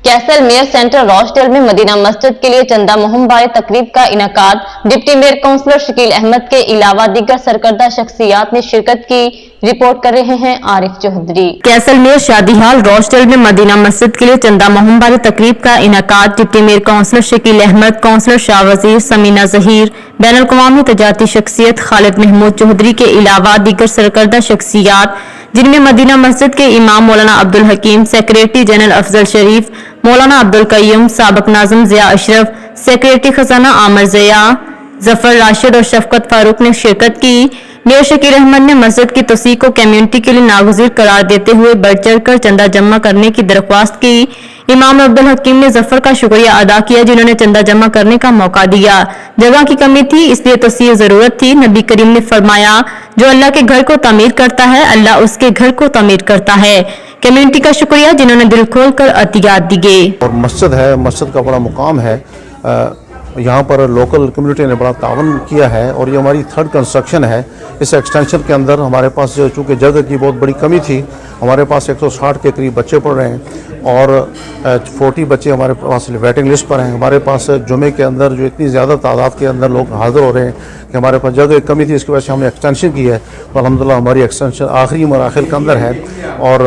Castle mayor centre Rochdale में Madina Masjid के लिए चंदा मुहिम बारे तकरीब का इनेकाद। Deputy mayor councillor Shakeel Ahmed के अलावा दीगर सरकर्दा शख्सियात ने शिरकत की। रिपोर्ट कर रहे हैं आरिफ चौधरी। कैसल मेयर शादी हाल रॉचडेल में मदीना मस्जिद के लिए चंदा मुहिम बारे तकरीब का इनेकाद। Deputy mayor councillor Shakeel Ahmed, councillor Shah Wazir, Samina Zaheer, बैनुल अक़वामी तजारती शख्सियत खालिद महमूद चौधरी के अलावा दीगर सरकर्दा शख्सियात जिनमें मदीना मस्जिद के इमाम मौलाना अब्दुल हकीम, सेक्रेटरी जनरल अफजल शरीफ, मौलाना अब्दुल कय्यूम, साबिक नाज़िम ज़िया अशरफ, सेक्रेटरी खजाना आमिर ज़िया, जफर राशिद और शफकत फारूक ने शिरकत की। मेयर शकील अहमद ने मस्जिद की तोसी को कम्युनिटी के लिए नागुज़ीर करार देते हुए बढ़ चढ़ कर चंदा जमा करने की दरख्वास्त की। इमाम अब्दुल हकीम ने जफर का शुक्रिया अदा किया जिन्होंने चंदा जमा करने का मौका दिया। जगह की कमी थी इसलिए तोसी जरूरत थी। नबी करीम ने फरमाया, जो अल्लाह के घर को तामीर करता है अल्लाह उसके घर को तामीर करता है। कम्युनिटी का शुक्रिया जिन्होंने दिल खोल कर अतियात दिए। और मस्जिद है, मस्जिद का बड़ा मुकाम है। यहाँ पर लोकल कम्युनिटी ने बड़ा तावन किया है और ये हमारी थर्ड कंस्ट्रक्शन है। इस एक्सटेंशन के अंदर हमारे पास चूँकि जगह की बहुत बड़ी कमी थी, हमारे पास 160 के करीब बच्चे पढ़ रहे हैं और 40 बच्चे हमारे पास वेटिंग लिस्ट पर हैं। हमारे पास जुमे के अंदर जो इतनी ज़्यादा तादाद के अंदर लोग हाज़िर हो रहे हैं कि हमारे पास जगह कमी थी, इसकी वजह से हमने एक्सटेंशन की है। तो अल्हम्दुलिल्लाह हमारी एक्सटेंशन आखिरी मराहिल के अंदर है और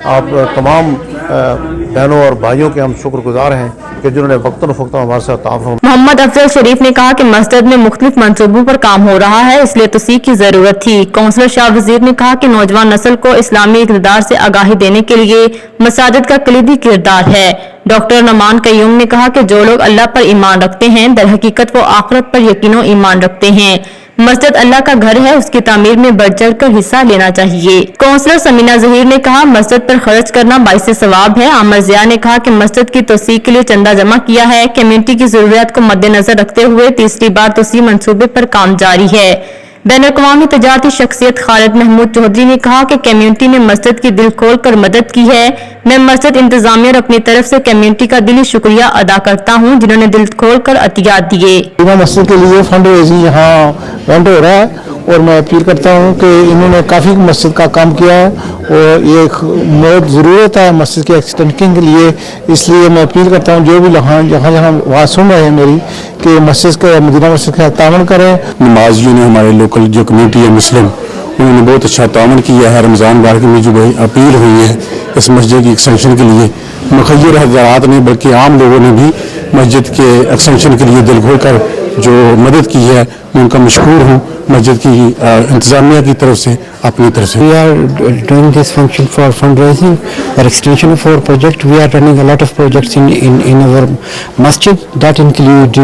आप तमाम बहनों और भाइयों के हम शुक्रगुजार हैं कि जिन्होंने वक्तन फ़वक्तन हमारे साथ ताउन। मोहम्मद अफजल शरीफ ने कहा कि मस्जिद में मुख्तलिफ मंसूबों पर काम हो रहा है, इसलिए तोसी की जरूरत थी। काउंसलर शाह वजीर ने कहा कि नौजवान नस्ल को इस्लामी इक़्तिदार से आगाही देने के लिए मसाजिद का कलीदी किरदार है। डॉक्टर नमान कय्यूम ने कहा कि जो लोग अल्लाह पर ईमान रखते हैं दर हकीकत वो आखिरत पर यकीनो ईमान रखते हैं। मस्जिद अल्लाह का घर है, उसकी तामीर में बढ़ चढ़ कर हिस्सा लेना चाहिए। काउंसलर समीना जहीर ने कहा मस्जिद पर खर्च करना बाइसे सवाब है। आमिर ज़िया ने कहा कि मस्जिद की तोसी के लिए चंदा जमा किया है। कम्युनिटी की जरूरियात को मद्देनजर रखते हुए तीसरी बार तोसी मंसूबे पर काम जारी है। बैनुल अक़वामी तजारती शख्सियत खालिद महमूद चौधरी ने कहा कि कम्युनिटी ने मस्जिद की दिल खोल कर मदद की है। मैं मस्जिद इंतजामिया और अपनी तरफ से कम्युनिटी का दिली शुक्रिया अदा करता हूँ जिन्होंने दिल खोल कर अतियात दिए। मस्जिद के लिए फंड रेजिंग यहाँ रन हो रहा है और मैं अपील करता हूँ कि इन्होंने काफ़ी मस्जिद का काम किया है और ये बहुत ज़रूरत है मस्जिद के एक्सटेंशन के लिए। इसलिए मैं अपील करता हूँ जो भी जहाँ आवाज़ सुन रहे हैं मेरी कि मस्जिद का मदीना मस्जिद का तावन करें। नमाजियों ने हमारे लोकल जो कम्युनिटी है मुस्लिम, उन्होंने बहुत अच्छा तावन किया है। रमज़ान मुबारक में जो अपील हुई है इस मस्जिद की एक्सटेंशन के लिए, मुखय्यर हज़रात ने बल्कि आम लोगों ने भी मस्जिद के एक्सटेंशन के लिए दिल खोल कर जो मदद की है मैं उनका मशकूर हूँ। मस्जिद की इंतजामिया की तरफ से अपनी तरफ से We are doing this function for fundraising or extension of our project. We are running a lot of projects in our masjid that include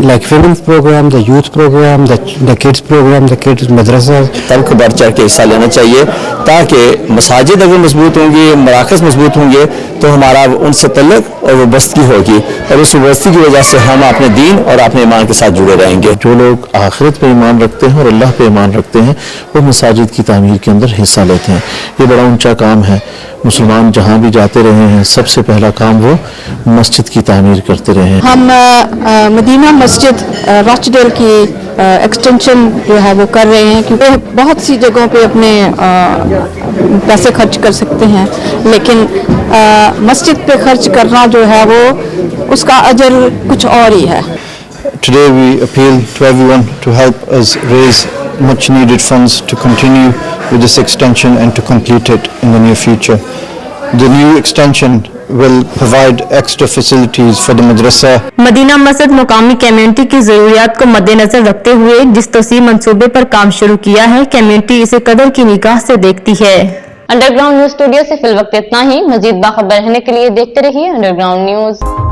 like women's program, the youth program, the kids program, the kids madrasas. सबको बढ़ चढ़ के हिस्सा लेना चाहिए ताकि मसाजिद अगर मजबूत होंगे, मराकज़ मजबूत होंगे तो हमारा उनसे तल्लुक़ और वबस्तगी होगी और उस वबस्तगी की वजह से हम अपने दीन और अपने ईमान के साथ जुड़े रहेंगे। जो लोग आखिरत पे ईमान रखते हैं और अल्लाह पे ईमान रखते हैं वो मसाजिद की तामीर के अंदर हिस्सा लेते हैं। ये बड़ा ऊंचा काम है। मुसलमान जहाँ भी जाते रहे हैं सबसे पहला काम वो मस्जिद की तामीर करते रहे हैं। हम मदीना मस्जिद रॉचडेल की एक्सटेंशन जो है वो कर रहे हैं क्योंकि बहुत सी जगहों पे अपने पैसे खर्च कर सकते हैं, लेकिन मस्जिद पे खर्च करना जो है वो उसका अजर कुछ और ही है। Today we appeal to everyone to help us raise much needed funds to continue with this extension and to complete it in the near future. The new extension will provide extra facilities for the madrasa. Madina Masjid मुकामी community की जरूरियात को मद्देनजर रखते हुए जिस तोसी मंसूबे पर काम शुरू किया है, कम्युनिटी इसे कदर की निगाह से देखती है। अंडरग्राउंड न्यूज स्टूडियो से फिल वक्त इतना ही। मजीद बाखबर रहने के लिए देखते रहिए अंडरग्राउंड न्यूज।